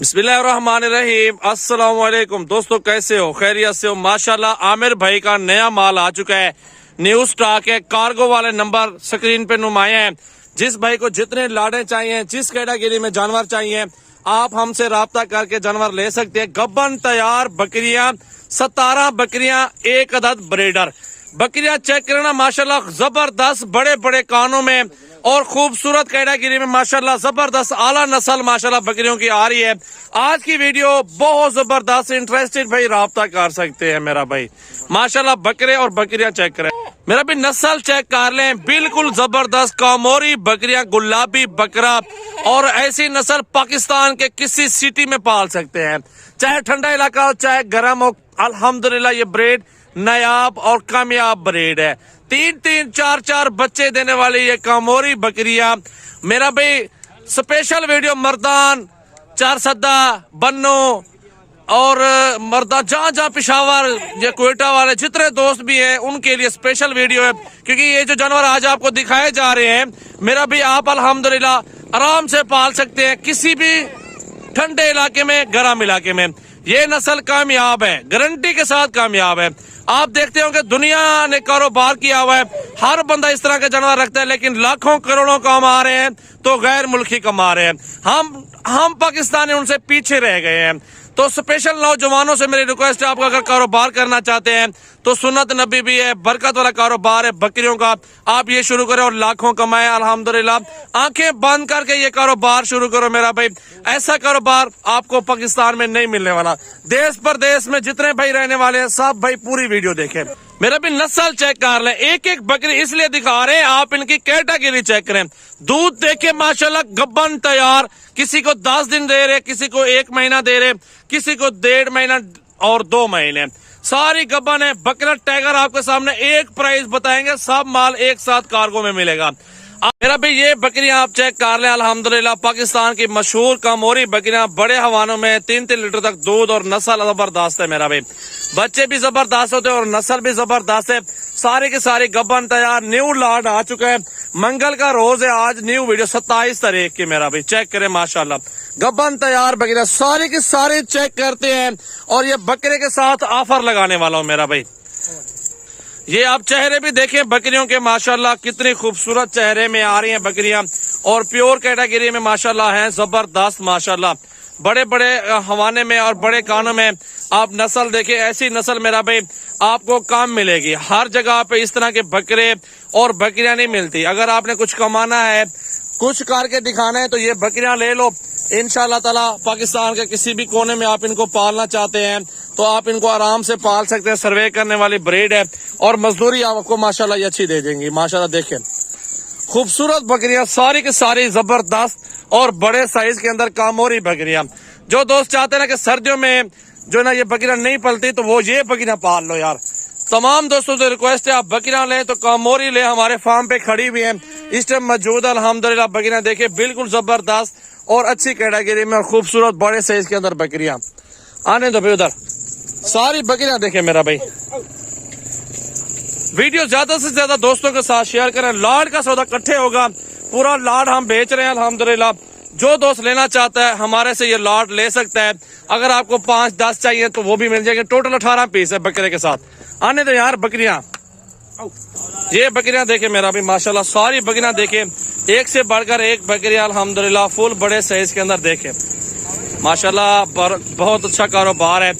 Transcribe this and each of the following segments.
बिस्मिल्लाहिर्रहमानिर्रहीम। अस्सलाम वालेकुम दोस्तों, कैसे हो? खैरियत से हो? माशाल्लाह आमिर भाई का नया माल आ चुका है, न्यू स्टॉक है। कार्गो वाले नंबर स्क्रीन पे नुमाया है। जिस भाई को जितने लाड़े चाहिए, जिस कैटेगरी में जानवर चाहिए, आप हमसे राब्ता करके जानवर ले सकते हैं। गब्बन तैयार बकरियां, 17 बकरियां, एक अदद ब्रीडर बकरियां चेक करना। माशाल्लाह जबरदस्त बड़े बड़े कानों में और खूबसूरत कैटेगरी में माशाल्लाह जबरदस्त आला नस्ल माशाल्लाह बकरियों की आ रही है। आज की वीडियो बहुत जबरदस्त, इंटरेस्टेड भाई राब्ता कर सकते हैं मेरा भाई। माशाल्लाह बकरे और बकरियां चेक करें, मेरा भी नस्ल चेक कर लें। बिल्कुल जबरदस्त कामोरी बकरियां, गुलाबी बकरा, और ऐसी नस्ल पाकिस्तान के किसी सिटी में पाल सकते हैं, चाहे ठंडा इलाका हो चाहे गर्म हो। अल्हम्दुलिल्लाह ये ब्रीड नायाब और कामयाब ब्रीड है। 3-3, 4-4 बच्चे देने वाली ये कामोरी बकरियां मेरा भाई। स्पेशल वीडियो मर्दान, चारसद्दा, बन्नो और मर्दा जहाँ जहाँ पिशावर या कोयटा वाले जितने दोस्त भी हैं उनके लिए स्पेशल वीडियो है। क्योंकि ये जो जानवर आज आपको दिखाए जा रहे हैं मेरा भी, आप अल्हम्दुलिल्लाह आराम से पाल सकते हैं किसी भी ठंडे इलाके में, गर्म इलाके में। ये नस्ल कामयाब है, गारंटी के साथ कामयाब है। आप देखते हो कि दुनिया ने कारोबार किया हुआ है, हर बंदा इस तरह के जानवर रखता है, लेकिन लाखों करोड़ों कमा रहे हैं तो गैर मुल्की कमा रहे हैं। हम पाकिस्तानी उनसे पीछे रह गए हैं। तो स्पेशल नौजवानों से मेरी रिक्वेस्ट है, आप अगर कारोबार करना चाहते हैं तो सुन्नत नबी भी है, बरकत वाला कारोबार है बकरियों का, आप ये शुरू करें और लाखों कमाएं अल्हम्दुलिल्लाह। आंखें बंद करके ये कारोबार शुरू करो मेरा भाई। ऐसा कारोबार आपको पाकिस्तान में नहीं मिलने वाला। देश प्रदेश में जितने भाई रहने वाले हैं सब भाई पूरी वीडियो देखें मेरा भी। नस्ल चेक कर लें, एक एक बकरी इसलिए दिखा रहे हैं, आप इनकी कैटेगरी चेक करें। दूध देखे माशाल्लाह गब्बन तैयार, किसी को 10 दिन दे रहे, किसी को 1 महीना दे रहे, किसी को 1.5 महीना और 2 महीने। सारी गब्बन है। बकरा टाइगर आपके सामने एक प्राइस बताएंगे, सब माल एक साथ कार्गो में मिलेगा मेरा भाई। ये बकरियां आप चेक कर लें, अल्हम्दुलिल्लाह पाकिस्तान की मशहूर कामोरी बकरियां, बड़े हवानों में 3-3 लीटर तक दूध, और नस्ल जबरदस्त है मेरा भाई। बच्चे भी जबरदस्त होते हैं और नस्ल भी जबरदस्त है। सारी की सारी गब्बन तैयार, न्यू लाड आ चुका है। मंगल का रोज है आज, न्यू वीडियो 27 तारीख की मेरा भाई। चेक करें माशाल्लाह गब्बन तैयार बकरियां सारी की सारी चेक करते हैं। और ये बकरे के साथ ऑफर लगाने वाला हूँ मेरा भाई। ये आप चेहरे भी देखें बकरियों के, माशाल्लाह कितनी खूबसूरत चेहरे में आ रही हैं बकरियां, और प्योर कैटेगरी में माशाल्लाह हैं, जबरदस्त माशाल्लाह। बड़े बड़े हवाने में और बड़े कानों में आप नस्ल देखें। ऐसी नस्ल मेरा भाई आपको काम मिलेगी हर जगह पे। इस तरह के बकरे और बकरियां नहीं मिलती। अगर आपने कुछ कमाना है, कुछ करके दिखाना है, तो ये बकरियां ले लो इंशाल्लाह ताला। पाकिस्तान के किसी भी कोने में आप इनको पालना चाहते हैं तो आप इनको आराम से पाल सकते हैं। सर्वे करने वाली ब्रीड है और मजदूरी आपको माशाल्लाह ये अच्छी दे देंगी। माशाल्लाह देखें खूबसूरत बकरियां सारी की सारी जबरदस्त और बड़े साइज के अंदर कामोरी बकरियां। जो दोस्त चाहते हैं ना कि सर्दियों में जो ना ये बकरियां नहीं पलती, तो वो ये बकरियां पाल लो यार। तमाम दोस्तों से रिक्वेस्ट है, आप बकरियां लें तो कामोरी ले, हमारे फार्म पे खड़ी हुई है इस टाइम मौजूद अल्हम्दुलिल्लाह। बकरियां देखे बिल्कुल जबरदस्त और अच्छी कैटेगरी में और खूबसूरत बड़े साइज के अंदर बकरियां। आने दो भाई उधर, सारी बकरियां देखे मेरा भाई। वीडियो ज्यादा से ज्यादा दोस्तों के साथ शेयर करें। लाड का सौदा इकट्ठे होगा, पूरा लाड हम बेच रहे हैं अल्हम्दुलिल्लाह। जो दोस्त लेना चाहता है हमारे से ये लाड ले सकता है। अगर आपको 5-10 चाहिए तो वो भी मिल जाएंगे। टोटल 18 पीस है बकरे के साथ। आने दो यार बकरियां, ये बकरियां देखे मेरा भी माशाल्लाह। सारी बकरियां देखे, एक से बढ़कर एक बकरियां अल्हम्दुलिल्लाह फुल बड़े साइज के अंदर देखे माशाल्लाह। बहुत अच्छा कारोबार है।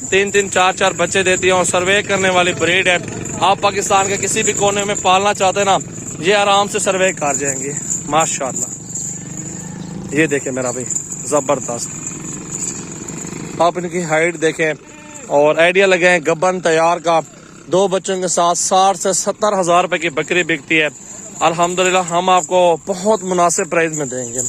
3-3, 4-4 बच्चे देती है और सर्वे करने वाली ब्रीड है। आप पाकिस्तान के किसी भी कोने में पालना चाहते हैं ना, ये आराम से सर्वे कर जाएंगे माशाल्लाह। ये देखें मेरा भाई जबरदस्त, आप इनकी हाइट देखें और आइडिया लगाएं। गब्बन तैयार का 2 बच्चों के साथ 60 से 70 हजार रुपए की बकरी बिकती है अल्हम्दुलिल्लाह। हम आपको बहुत मुनासिब प्राइस में देंगे।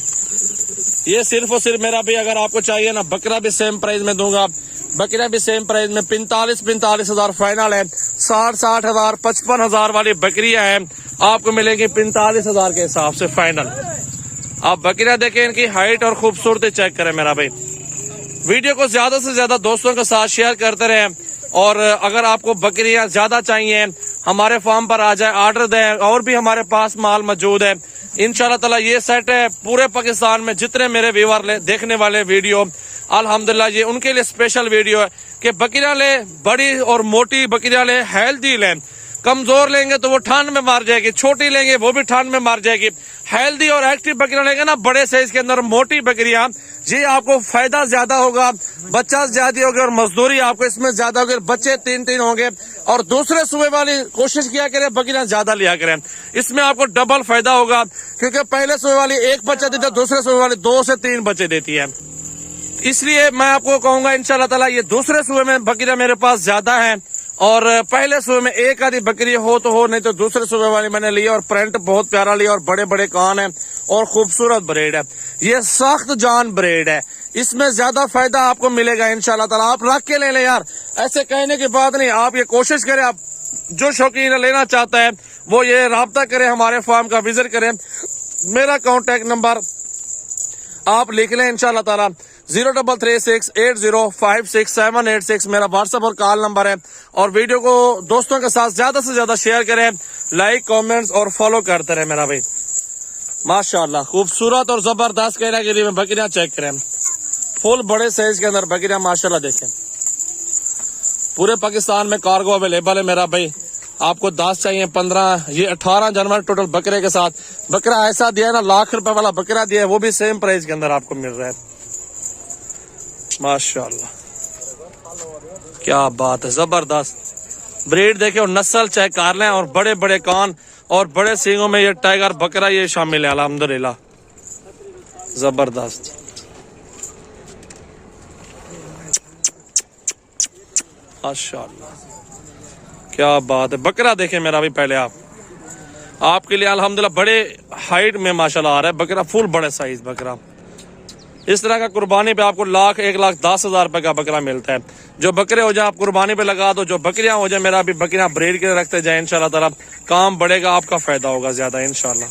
ये सिर्फ और सिर्फ मेरा भी, अगर आपको चाहिए ना बकरा भी सेम प्राइस में दूंगा, बकरा भी सेम प्राइस में 45 हजार फाइनल है। 60 हजार 55 हजार वाली बकरियां हैं, आपको मिलेगी 45 हजार के हिसाब से फाइनल। आप बकरियां देखें, इनकी हाइट और खूबसूरती चेक करें मेरा भाई। वीडियो को ज्यादा से ज्यादा दोस्तों के साथ शेयर करते रहें। और अगर आपको बकरियां ज्यादा चाहिए हमारे फार्म पर आ जाए, ऑर्डर दें। और भी हमारे पास माल मौजूद है इंशाल्लाह ताला। ये सेट है पूरे पाकिस्तान में जितने मेरे व्यूअर देखने वाले वीडियो अल्हम्दुलिल्लाह ये उनके लिए स्पेशल वीडियो है कि बकरियां ले बड़ी और मोटी बकरियां ले, हेल्दी ले। कमजोर लेंगे तो वो ठंड में मार जाएगी, छोटी लेंगे वो भी ठंड में मार जाएगी। हेल्दी और एक्टिव बकरियां लेंगे ना, बड़े साइज के अंदर मोटी बकरियां, ये आपको फायदा ज्यादा होगा, बच्चा ज्यादा होगा और मजदूरी आपको इसमें ज्यादा होगी, बच्चे 3-3 होंगे। और दूसरे सूबे वाली कोशिश किया करें बकरियां ज्यादा लिया करें, इसमें आपको डबल फायदा होगा, क्योंकि पहले सूबे वाली 1 बच्चा देती है, दूसरे सूबे वाली 2 से 3 बच्चे देती है। इसलिए मैं आपको कहूंगा इंशाल्लाह ताला ये दूसरे सूबे में बकरियां मेरे पास ज्यादा हैं, और पहले सूबे में एक आधी बकरी हो तो हो, नहीं तो दूसरे सूबे वाली मैंने ली और प्रिंट बहुत प्यारा लिया और बड़े बड़े कान है और खूबसूरत ब्रेड है। ये सख्त जान ब्रेड है, इसमें ज्यादा फायदा आपको मिलेगा इंशाल्लाह ताला। आप रख के ले लें यार, ऐसे कहने की बात नहीं, आप ये कोशिश करें। आप जो शौकीन लेना चाहता है वो ये राब्ता करे, हमारे फार्म का विजिट करें। मेरा कॉन्टेक्ट नंबर आप लिख लें इंशाल्लाह ताला 033680568786 मेरा व्हाट्सएप और कॉल नंबर है। और वीडियो को दोस्तों के साथ ज्यादा से ज्यादा शेयर करें, लाइक कमेंट्स और फॉलो करते रहे मेरा भाई। माशाल्लाह खूबसूरत और जबरदस्त कहने के लिए मैं बकरियां चेक करें, फुल बड़े साइज के अंदर बकरियां माशाल्लाह देखें। पूरे पाकिस्तान में कार्गो अवेलेबल है मेरा भाई। आपको 10 चाहिए 15, ये 18 जानवर टोटल बकरे के साथ। बकरा ऐसा दिया है ना, लाख रुपए वाला बकरा दिया है, वो भी सेम प्राइस के अंदर आपको मिल रहा है। माशाल्लाह क्या बात है, जबरदस्त ब्रीड देखे और नस्ल चेक कर लें। और बड़े बड़े कान और बड़े सींगों में ये टाइगर बकरा ये शामिल है अल्हम्दुलिल्लाह, जबरदस्त। माशाल्लाह क्या बात है, बकरा देखें मेरा भी पहले आपके लिए अल्हम्दुलिल्लाह बड़े हाइट में माशाल्लाह आ रहा है बकरा, फुल बड़े साइज बकरा। इस तरह का कुर्बानी पे आपको 1,10,000 रुपए का बकरा मिलता है। जो बकरे हो जाए आप कुर्बानी पे लगा दो, जो बकरियां हो जाए मेरा भी बकरियां ब्रीड के रखते जाए, इंशाल्लाह ताला काम बढ़ेगा, आपका फायदा होगा ज्यादा इंशाल्लाह।